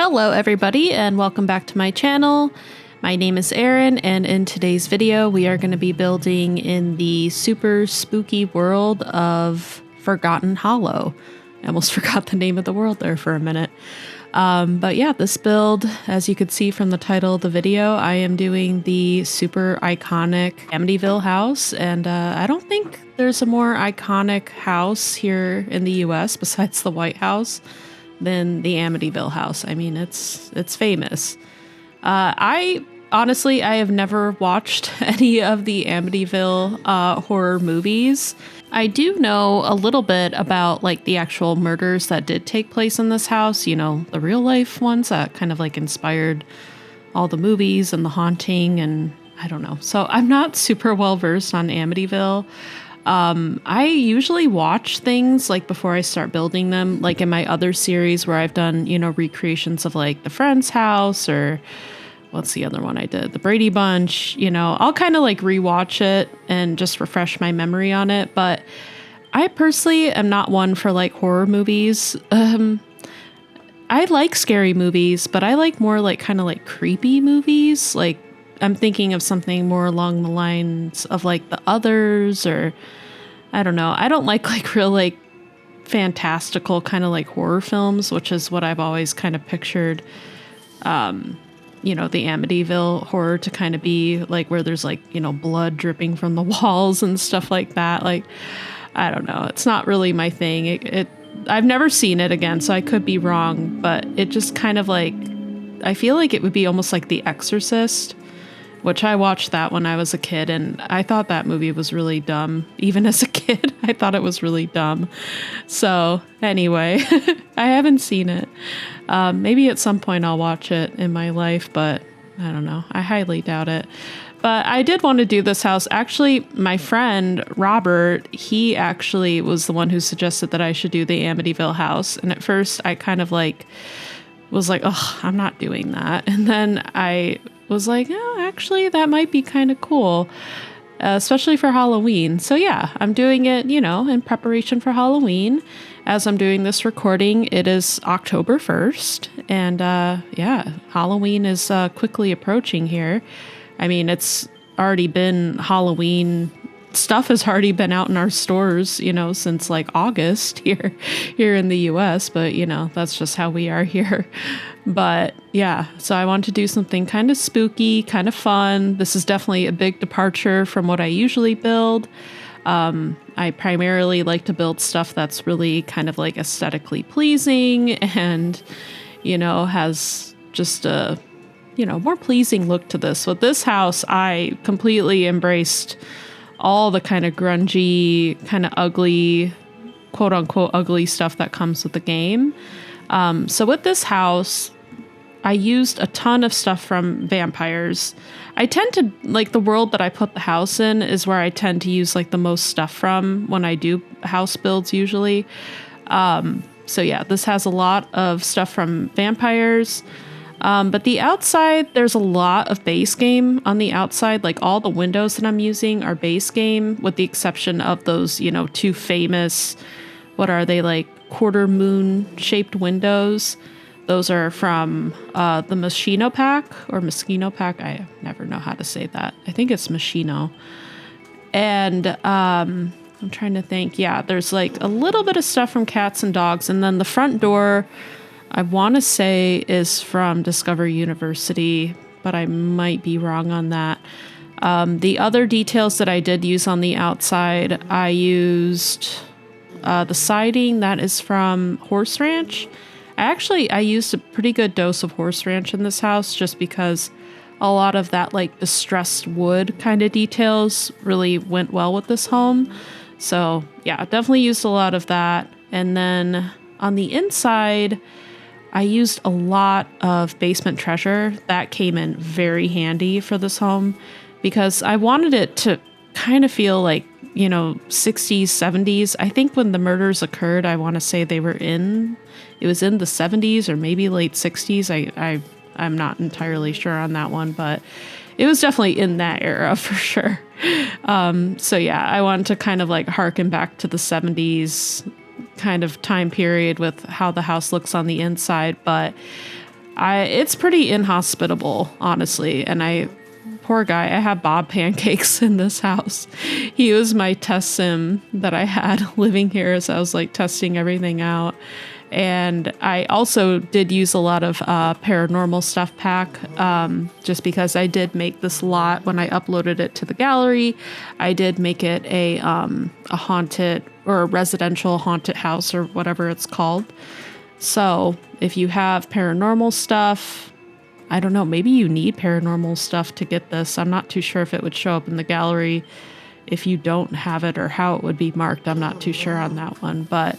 Hello everybody and welcome back to my channel. My name is Erin and in today's video we are going to be building in the super spooky world of Forgotten Hollow. I almost forgot the name of the world there for a minute. But yeah, this build, as you could see from the title of the video, I am doing the super iconic Amityville house, and I don't think there's a more iconic house here in the US besides the White House than the Amityville house. I mean, it's famous. I honestly have never watched any of the Amityville horror movies. I do know a little bit about like the actual murders that did take place in this house, you know, the real life ones that kind of like inspired all the movies and the haunting, and I don't know. So I'm not super well versed on Amityville. I usually watch things like before I start building them, like in my other series where I've done, you know, recreations of like the Friend's house, or what's the other one I did? The Brady Bunch. You know, I'll kind of like rewatch it and just refresh my memory on it. But I personally am not one for like horror movies. I like scary movies, but I like more like kind of like creepy movies. Like I'm thinking of something more along the lines of like The Others, or I don't know. I don't like real like fantastical kind of like horror films, which is what I've always kind of pictured, you know, the Amityville horror to kind of be like, where there's like, you know, blood dripping from the walls and stuff like that. Like, I don't know. It's not really my thing. I've never seen it again, so I could be wrong, but it just kind of like, I feel like it would be almost like The Exorcist, which I watched that when I was a kid, and I thought that movie was really dumb. Even as a kid, I thought it was really dumb. So anyway, I haven't seen it. Maybe at some point I'll watch it in my life, but I don't know. I highly doubt it. But I did want to do this house. Actually, my friend Robert, he actually was the one who suggested that I should do the Amityville house. And at first I kind of like was like, oh, I'm not doing that. And then I was like, oh, actually, that might be kind of cool, especially for Halloween. So yeah, I'm doing it, you know, in preparation for Halloween. As I'm doing this recording, it is October 1st, and yeah, Halloween is quickly approaching here. I mean, it's already been Halloween. Stuff has already been out in our stores, you know, since like August here in the US, but you know, that's just how we are here. But yeah, so I want to do something kind of spooky, kind of fun. This is definitely a big departure from what I usually build. I primarily like to build stuff that's really kind of like aesthetically pleasing and, you know, has just a, you know, more pleasing look to this. With this house, I completely embraced all the kind of grungy, kind of ugly, quote unquote, ugly stuff that comes with the game. So with this house, I used a ton of stuff from vampires. I tend to, like, the world that I put the house in is where I tend to use like the most stuff from when I do house builds usually. So yeah, this has a lot of stuff from vampires. But the outside, there's a lot of base game on the outside. Like all the windows that I'm using are base game, with the exception of those, you know, two famous, what are they, like quarter moon shaped windows. Those are from the Moschino pack, or Moschino pack. I never know how to say that. I think it's Moschino. And I'm trying to think. Yeah, there's like a little bit of stuff from cats and dogs. And then the front door, I want to say, is from Discover University, but I might be wrong on that. The other details that I did use on the outside, I used the siding that is from Horse Ranch. I used a pretty good dose of Horse Ranch in this house, just because a lot of that like distressed wood kind of details really went well with this home. So yeah, definitely used a lot of that. And then on the inside, I used a lot of basement treasure. That came in very handy for this home because I wanted it to kind of feel like, you know, 60s, 70s. I think when the murders occurred, I want to say it was in the 70s or maybe late 60s. I'm not entirely sure on that one, but it was definitely in that era for sure. So yeah, I wanted to kind of like harken back to the 70s kind of time period with how the house looks on the inside. But It's pretty inhospitable, honestly. And poor guy, I have Bob pancakes in this house. He was my test sim that I had living here as I was like testing everything out. And I also did use a lot of Paranormal Stuff Pack, just because I did make this lot when I uploaded it to the gallery. I did make it a haunted or a residential haunted house or whatever it's called. So if you have paranormal stuff, I don't know, maybe you need paranormal stuff to get this. I'm not too sure if it would show up in the gallery if you don't have it or how it would be marked. I'm not too sure on that one, but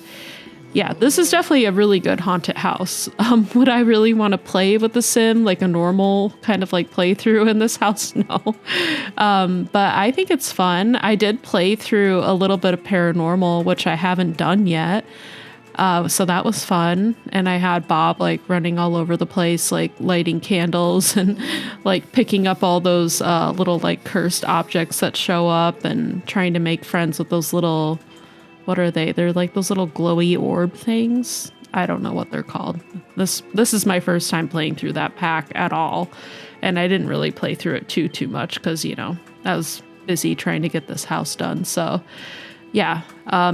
yeah, this is definitely a really good haunted house. Would I really want to play with the sim, like a normal kind of like playthrough in this house? No. But I think it's fun. I did play through a little bit of paranormal, which I haven't done yet. So that was fun. And I had Bob like running all over the place, like lighting candles and like picking up all those little like cursed objects that show up and trying to make friends with those little... What are they? They're like those little glowy orb things. I don't know what they're called. This is my first time playing through that pack at all. And I didn't really play through it too much because, you know, I was busy trying to get this house done. So yeah,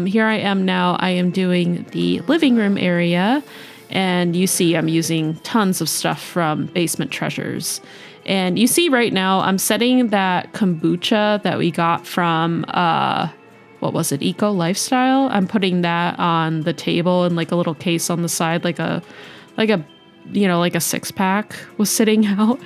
here I am now. I am doing the living room area. And you see I'm using tons of stuff from Basement Treasures. And you see right now I'm setting that kombucha that we got from... what was it? Eco Lifestyle. I'm putting that on the table in like a little case on the side, like a, you know, like a 6-pack was sitting out.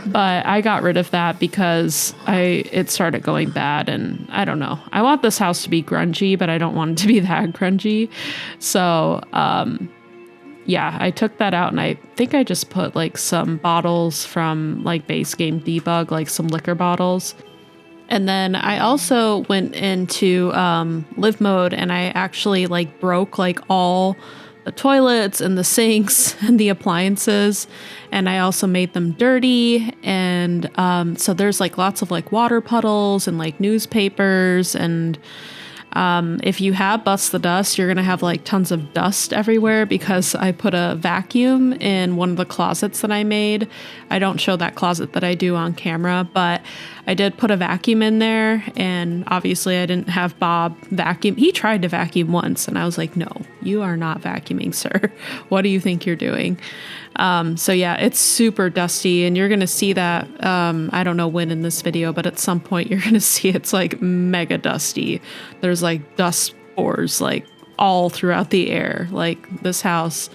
But I got rid of that because it started going bad, and I don't know. I want this house to be grungy, but I don't want it to be that grungy. So, yeah, I took that out, and I think I just put like some bottles from like Base Game Debug, like some liquor bottles. And then I also went into live mode, and I actually like broke like all the toilets and the sinks and the appliances, and I also made them dirty. And so there's like lots of like water puddles and like newspapers, and if you have Bust the Dust, you're gonna have like tons of dust everywhere because I put a vacuum in one of the closets that I made. I don't show that closet that I do on camera, but I did put a vacuum in there, and obviously I didn't have Bob vacuum. He tried to vacuum once, and I was like, no, you are not vacuuming, sir. What do you think you're doing? So yeah, it's super dusty, and you're going to see that, I don't know when in this video, but at some point you're going to see it's like mega dusty. There's like dust spores like all throughout the air. Like this house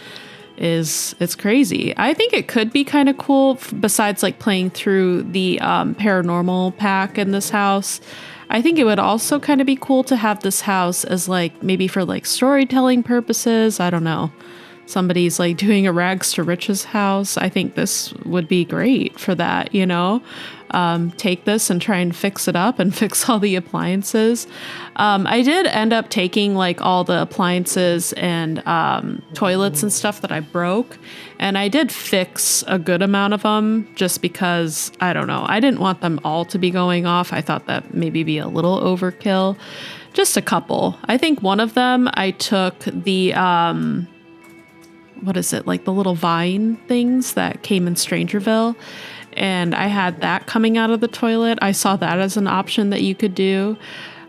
it's crazy. I think it could be kind of cool besides like playing through the paranormal pack in this house. I think it would also kind of be cool to have this house as like maybe for like storytelling purposes. I don't know. Somebody's like doing a rags to riches house. I think this would be great for that, you know? Take this and try and fix it up and fix all the appliances. I did end up taking like all the appliances and toilets and stuff that I broke, and I did fix a good amount of them just because, I don't know, I didn't want them all to be going off. I thought that maybe be a little overkill. Just a couple. I think one of them I took the... what is it, like the little vine things that came in Strangerville, and I had that coming out of the toilet. I saw that as an option that you could do.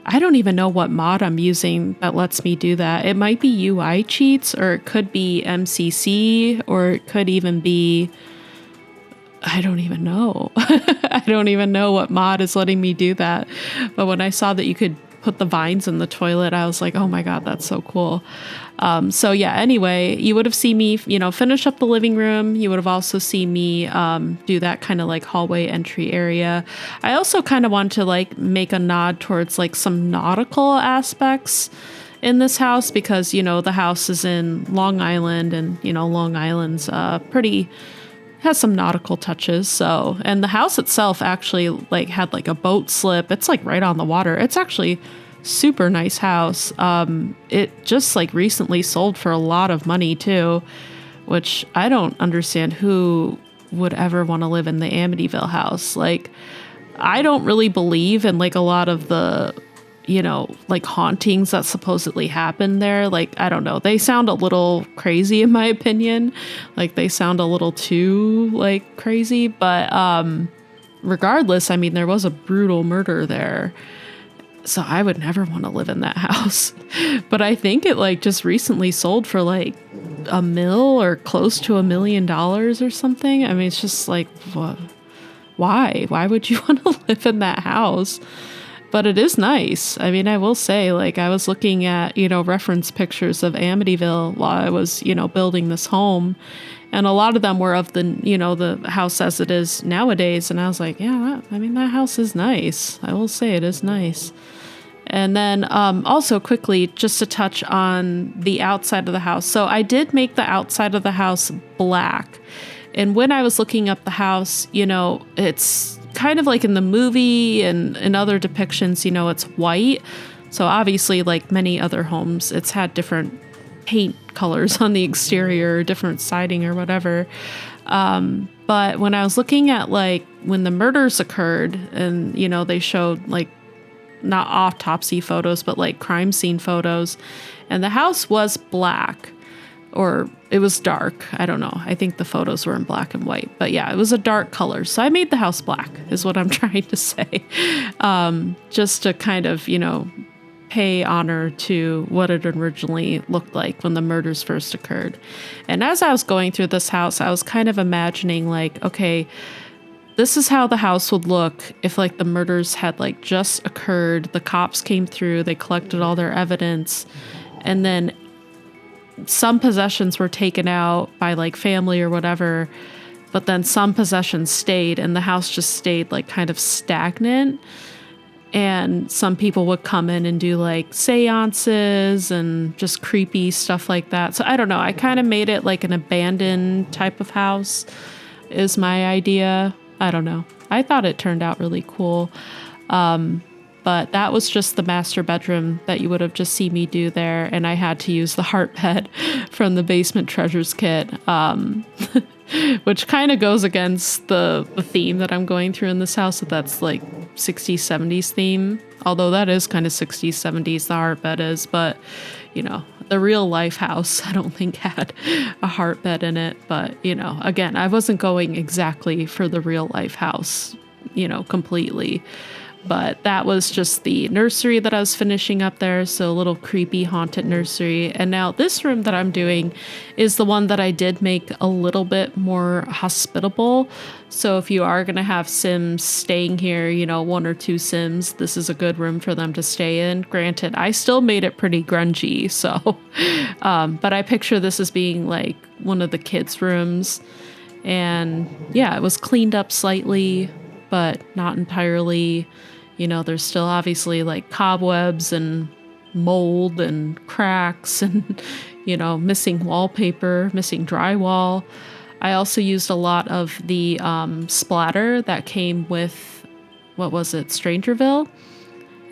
I don't even know what mod I'm using that lets me do that. It might be UI cheats, or it could be MCC, or it could even be, I don't even know. I don't even know what mod is letting me do that. But when I saw that you could put the vines in the toilet, I was like, oh my God, that's so cool. So yeah, anyway, you would have seen me, you know, finish up the living room. You would have also seen me do that kind of like hallway entry area. I also kind of want to like make a nod towards like some nautical aspects in this house because, you know, the house is in Long Island, and, you know, Long Island's has some nautical touches. So, and the house itself actually like had like a boat slip. It's like right on the water. It's actually super nice house. It just like recently sold for a lot of money too, which I don't understand who would ever want to live in the Amityville house. Like, I don't really believe in like a lot of the, like hauntings that supposedly happened there. Like, I don't know. They sound a little crazy in my opinion. Like, they sound a little too like crazy, but regardless, I mean, there was a brutal murder there. So I would never want to live in that house. But I think it like just recently sold for like $1 million or close to $1 million or something. I mean, it's just like, what? Why would you want to live in that house? But it is nice. I mean, I will say, like, I was looking at, reference pictures of Amityville while I was, building this home. And a lot of them were of the, the house as it is nowadays. And I was like, yeah, that house is nice. I will say it is nice. And then also quickly, just to touch on the outside of the house. So I did make the outside of the house black. And when I was looking up the house, it's kind of like in the movie and in other depictions, it's white. So obviously, like many other homes, it's had different paint colors on the exterior, different siding or whatever. But when I was looking at like when the murders occurred and, they showed like not autopsy photos, but like crime scene photos, and the house was black, or it was dark. I don't know. I think the photos were in black and white, but yeah, it was a dark color. So I made the house black is what I'm trying to say. Just to kind of, pay honor to what it originally looked like when the murders first occurred. And as I was going through this house, I was kind of imagining like, okay, this is how the house would look if like the murders had like just occurred. The cops came through, they collected all their evidence, and then some possessions were taken out by like family or whatever, but then some possessions stayed and the house just stayed like kind of stagnant. And some people would come in and do like seances and just creepy stuff like that. So I don't know. I kind of made it like an abandoned type of house is my idea. I don't know. I thought it turned out really cool. But that was just the master bedroom that you would have just seen me do there. And I had to use the heart bed from the basement treasures kit, which kind of goes against the theme that I'm going through in this house. That's like 60s, 70s theme. Although that is kind of 60s, 70s, the heart bed is. But, the real life house, I don't think had a heart bed in it. But, again, I wasn't going exactly for the real life house, completely. But that was just the nursery that I was finishing up there. So a little creepy haunted nursery. And now this room that I'm doing is the one that I did make a little bit more hospitable. So if you are going to have Sims staying here, 1 or 2 Sims, this is a good room for them to stay in. Granted, I still made it pretty grungy. So, but I picture this as being like one of the kids' rooms. And yeah, it was cleaned up slightly, but not entirely. There's still obviously like cobwebs and mold and cracks and, missing wallpaper, missing drywall. I also used a lot of the splatter that came with, what was it, Strangerville?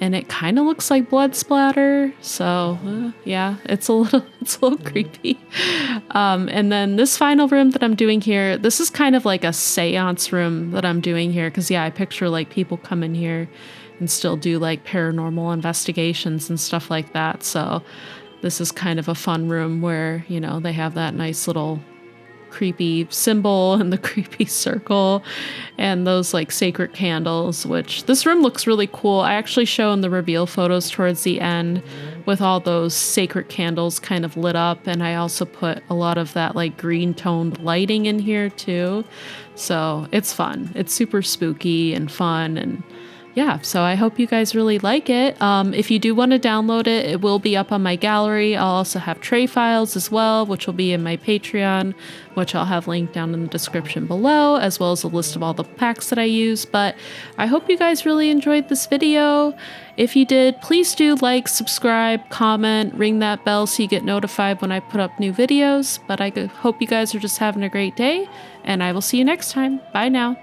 And it kind of looks like blood splatter. So yeah, it's a little creepy. And then this final room that I'm doing here, this is kind of like a seance room that I'm doing here. Cause yeah, I picture like people come in here and still do like paranormal investigations and stuff like that. So this is kind of a fun room where, they have that nice little creepy symbol and the creepy circle and those like sacred candles, which this room looks really cool. I actually show in the reveal photos towards the end with all those sacred candles kind of lit up. And I also put a lot of that like green toned lighting in here too. So it's fun. It's super spooky and fun. And yeah, so I hope you guys really like it. If you do want to download it, it will be up on my gallery. I'll also have tray files as well, which will be in my Patreon, which I'll have linked down in the description below, as well as a list of all the packs that I use. But I hope you guys really enjoyed this video. If you did, please do like, subscribe, comment, ring that bell so you get notified when I put up new videos. But I hope you guys are just having a great day, and I will see you next time. Bye now.